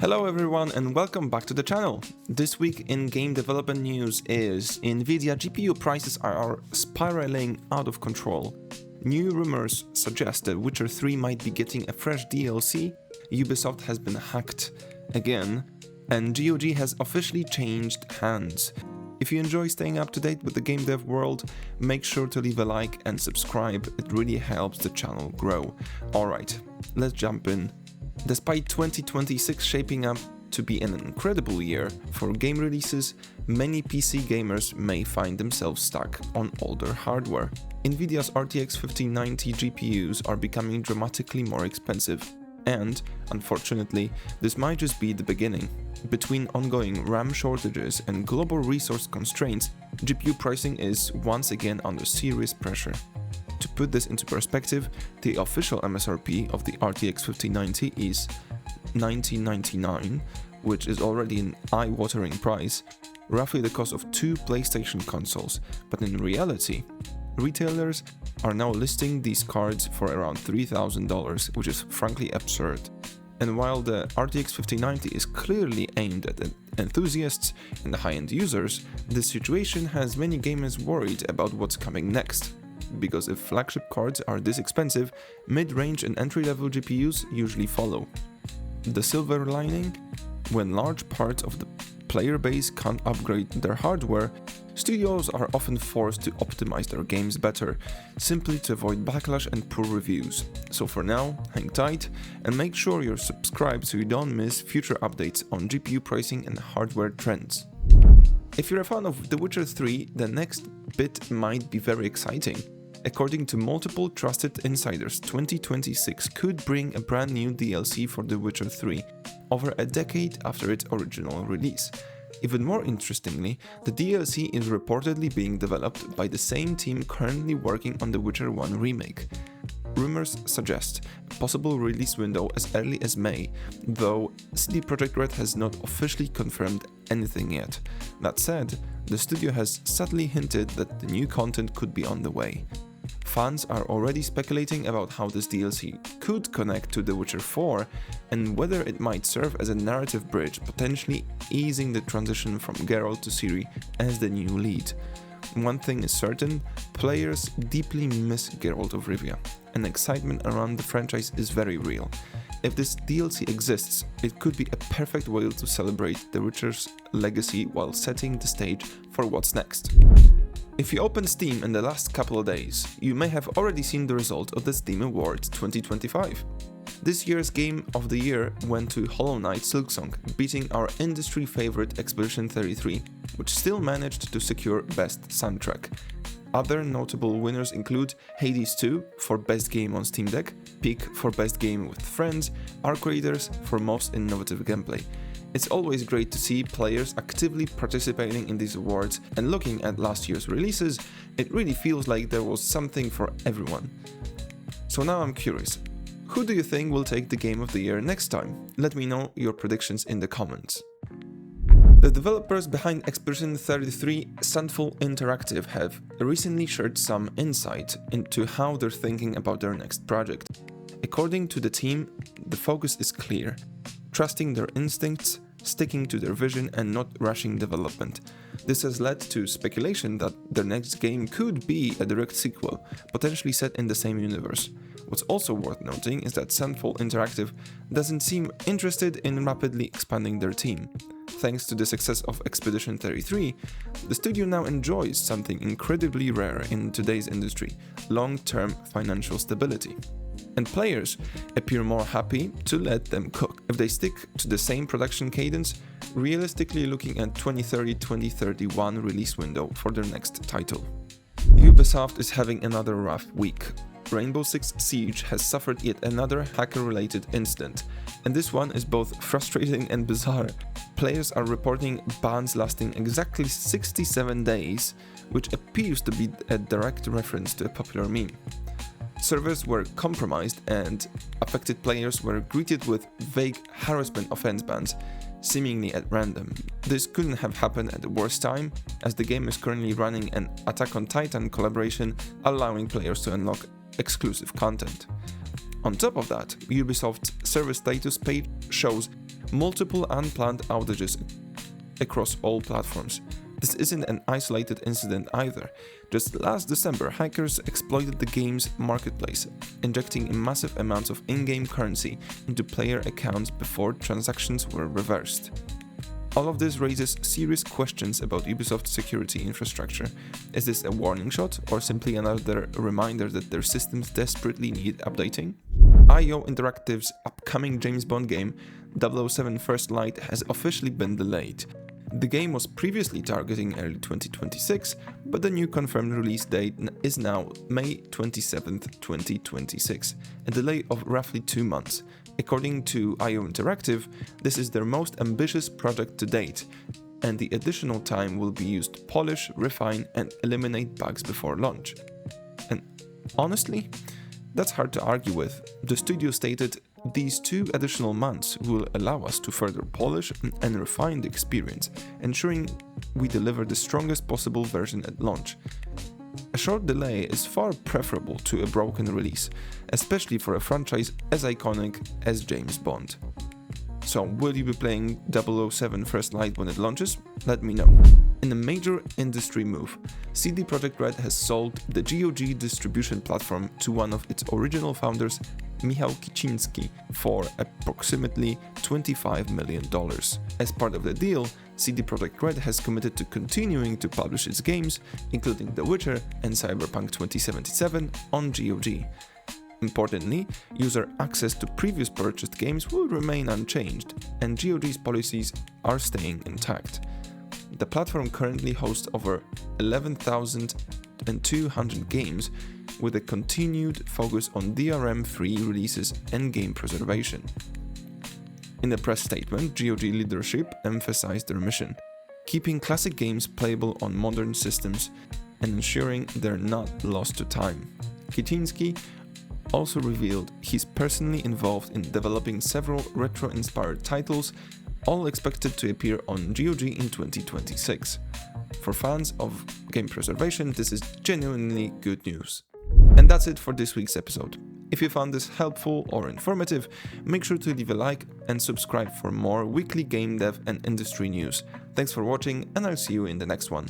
Hello everyone and welcome back to the channel. This week in game development news is Nvidia GPU prices are spiraling out of control. New rumors suggest that Witcher 3 might be getting a fresh DLC, Ubisoft has been hacked again, and GOG has officially changed hands. If you enjoy staying up to date with the game dev world, make sure to leave a like and subscribe, it really helps the channel grow. Alright, let's jump in. Despite 2026 shaping up to be an incredible year for game releases, many PC gamers may find themselves stuck on older hardware. Nvidia's RTX 5090 GPUs are becoming dramatically more expensive, and, unfortunately, this might just be the beginning. Between ongoing RAM shortages and global resource constraints, GPU pricing is once again under serious pressure. To put this into perspective, the official MSRP of the RTX 5090 is $1999, which is already an eye-watering price, roughly the cost of 2 PlayStation consoles, but in reality, retailers are now listing these cards for around $3,000, which is frankly absurd. And while the RTX 5090 is clearly aimed at enthusiasts and high-end users, this situation has many gamers worried about what's coming next. Because if flagship cards are this expensive, mid-range and entry-level GPUs usually follow. The silver lining? When large parts of the player base can't upgrade their hardware, studios are often forced to optimize their games better, simply to avoid backlash and poor reviews. So for now, hang tight and make sure you're subscribed so you don't miss future updates on GPU pricing and hardware trends. If you're a fan of The Witcher 3, the next bit might be very exciting. According to multiple trusted insiders, 2026 could bring a brand new DLC for The Witcher 3, over a decade after its original release. Even more interestingly, the DLC is reportedly being developed by the same team currently working on The Witcher 1 remake. Rumors suggest a possible release window as early as May, though CD Projekt Red has not officially confirmed anything yet. That said, the studio has subtly hinted that the new content could be on the way. Fans are already speculating about how this DLC could connect to The Witcher 4 and whether it might serve as a narrative bridge, potentially easing the transition from Geralt to Ciri as the new lead. One thing is certain, players deeply miss Geralt of Rivia, and excitement around the franchise is very real. If this DLC exists, it could be a perfect way to celebrate The Witcher's legacy while setting the stage for what's next. If you open Steam in the last couple of days, you may have already seen the result of the Steam Awards 2025. This year's Game of the Year went to Hollow Knight Silksong, beating our industry favorite Expedition 33, which still managed to secure Best Soundtrack. Other notable winners include Hades 2 for Best Game on Steam Deck, Peak for Best Game with Friends, Arc Raiders for Most Innovative Gameplay. It's always great to see players actively participating in these awards, and looking at last year's releases, it really feels like there was something for everyone. So now I'm curious, who do you think will take the Game of the Year next time? Let me know your predictions in the comments. The developers behind Expedition 33, Sandful Interactive, have recently shared some insight into how they're thinking about their next project. According to the team, the focus is clear: trusting their instincts, sticking to their vision and not rushing development. This has led to speculation that their next game could be a direct sequel, potentially set in the same universe. What's also worth noting is that Sandful Interactive doesn't seem interested in rapidly expanding their team. Thanks to the success of Expedition 33, the studio now enjoys something incredibly rare in today's industry: long-term financial stability. And players appear more happy to let them cook. If they stick to the same production cadence, realistically looking at 2030-2031 release window for their next title. Ubisoft is having another rough week. Rainbow Six Siege has suffered yet another hacker-related incident, and this one is both frustrating and bizarre. Players are reporting bans lasting exactly 67 days, which appears to be a direct reference to a popular meme. Servers were compromised and affected players were greeted with vague harassment offense bans, seemingly at random. This couldn't have happened at the worst time, as the game is currently running an Attack on Titan collaboration, allowing players to unlock exclusive content. On top of that, Ubisoft's server status page shows multiple unplanned outages across all platforms. This isn't an isolated incident either. Just last December, hackers exploited the game's marketplace, injecting massive amounts of in-game currency into player accounts before transactions were reversed. All of this raises serious questions about Ubisoft's security infrastructure. Is this a warning shot, or simply another reminder that their systems desperately need updating? IO Interactive's upcoming James Bond game, 007 First Light, has officially been delayed. The game was previously targeting early 2026, but the new confirmed release date is now May 27, 2026, a delay of roughly 2 months. According to IO Interactive, this is their most ambitious project to date, and the additional time will be used to polish, refine, and eliminate bugs before launch. And honestly, that's hard to argue with. The studio stated, "These 2 additional months will allow us to further polish and refine the experience, ensuring we deliver the strongest possible version at launch." A short delay is far preferable to a broken release, especially for a franchise as iconic as James Bond. So, will you be playing 007 First Light when it launches? Let me know. In a major industry move, CD Projekt Red has sold the GOG distribution platform to one of its original founders, Michał Kiciński, for approximately $25 million. As part of the deal, CD Projekt Red has committed to continuing to publish its games, including The Witcher and Cyberpunk 2077, on GOG. Importantly, user access to previous purchased games will remain unchanged, and GOG's policies are staying intact. The platform currently hosts over 11,200 games, with a continued focus on DRM-free releases and game preservation. In a press statement, GOG leadership emphasized their mission: keeping classic games playable on modern systems and ensuring they're not lost to time. Kiciński also revealed he's personally involved in developing several retro-inspired titles, all expected to appear on GOG in 2026. For fans of game preservation, this is genuinely good news. And that's it for this week's episode. If you found this helpful or informative, make sure to leave a like and subscribe for more weekly game dev and industry news. Thanks for watching, and I'll see you in the next one.